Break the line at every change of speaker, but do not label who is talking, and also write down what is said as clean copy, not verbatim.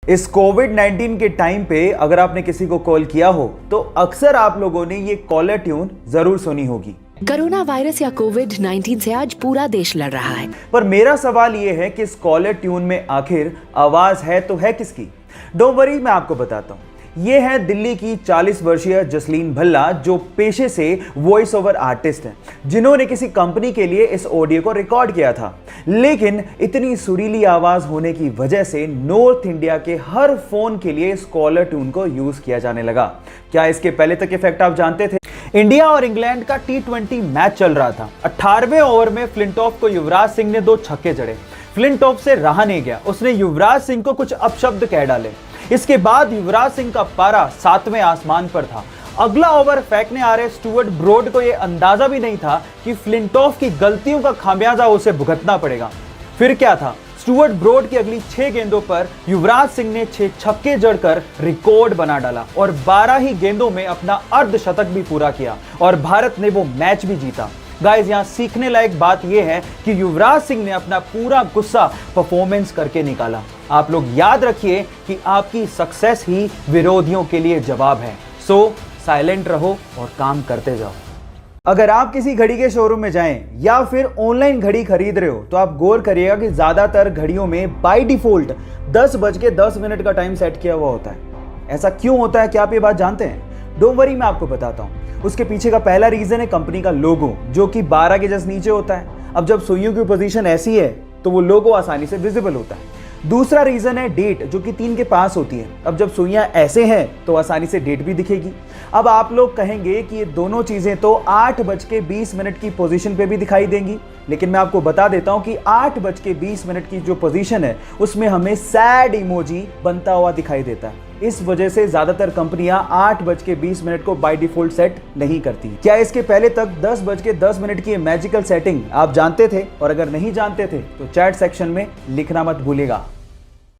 इस कोविड-19 के टाइम पे अगर आपने किसी को कॉल किया हो तो अक्सर आप लोगों ने ये कॉलर ट्यून जरूर सुनी होगी।
कोरोना वायरस या कोविड-19 से आज पूरा देश लड़ रहा है।
पर मेरा सवाल ये है कि इस कॉलर ट्यून में आखिर आवाज है तो है किसकी? डोंट वरी, मैं आपको बताता हूँ। ये है दिल्ली की 40 वर्षीय जसलीन भल्ला, जो पेशे से वॉइस ओवर आर्टिस्ट हैं, जिन्होंने किसी कंपनी के लिए इस ऑडियो को रिकॉर्ड किया था। लेकिन इतनी सुरीली आवाज होने की वजह से नॉर्थ इंडिया के हर फोन के लिए इस कॉलर ट्यून को यूज किया जाने लगा। क्या इसके पहले तक इफेक्ट आप जानते थे? इंडिया और इंग्लैंड का T20 मैच चल रहा था। 18वें ओवर में फ्लिंटॉफ को युवराज सिंह ने 2 छक्के जड़े। फ्लिंटॉफ से रहा नहीं गया, उसने युवराज सिंह को कुछ अपशब्द कह डाले। इसके बाद युवराज सिंह का पारा 7वें आसमान पर था। अगला ओवर फेंकने आ रहे स्टुअर्ट ब्रॉड को यह अंदाजा भी नहीं था कि फ्लिंटॉफ की गलतियों का खामियाजा उसे भुगतना पड़ेगा। फिर क्या था, स्टुअर्ट ब्रॉड की अगली 6 गेंदों पर युवराज सिंह ने 6 छक्के जड़कर रिकॉर्ड बना डाला और 12 ही गेंदों में अपना अर्धशतक भी पूरा किया और भारत ने वो मैच भी जीता। गाइस, यहां सीखने लायक बात यह है कि युवराज सिंह ने अपना पूरा गुस्सा परफॉर्मेंस करके निकाला। आप लोग याद रखिए कि आपकी सक्सेस ही विरोधियों के लिए जवाब है। सो साइलेंट रहो और काम करते जाओ। अगर आप किसी घड़ी के शोरूम में जाएं या फिर ऑनलाइन घड़ी खरीद रहे हो तो आप गौर करिएगा कि ज्यादातर घड़ियों में बाय डिफॉल्ट 10:10 का टाइम सेट किया हुआ होता है। ऐसा क्यों होता है, क्या आप ये बात जानते हैं? डोंट वरी, मैं आपको बताता हूँ। उसके पीछे का पहला रीजन है कंपनी का लोगो, जो कि 12 के जस्ट नीचे होता है। अब जब सुइयों की पोजीशन ऐसी है तो वो लोगो आसानी से विजिबल होता है। दूसरा रीजन है डेट, जो कि 3 के पास होती है। अब जब सुइयां ऐसे हैं तो आसानी से डेट भी दिखेगी। अब आप लोग कहेंगे कि ये दोनों चीजें तो 8:20 की पोजीशन पे भी दिखाई देंगी, लेकिन मैं आपको बता देता हूं कि 8:20 की जो पोजीशन है उसमें हमें सैड इमोजी बनता हुआ दिखाई देता है। इस वजह से ज्यादातर कंपनियां 8:20 को बाय डिफॉल्ट सेट नहीं करती। क्या इसके पहले तक 10:10 की मैजिकल सेटिंग आप जानते थे? और अगर नहीं जानते थे तो चैट सेक्शन में लिखना मत भूलिएगा।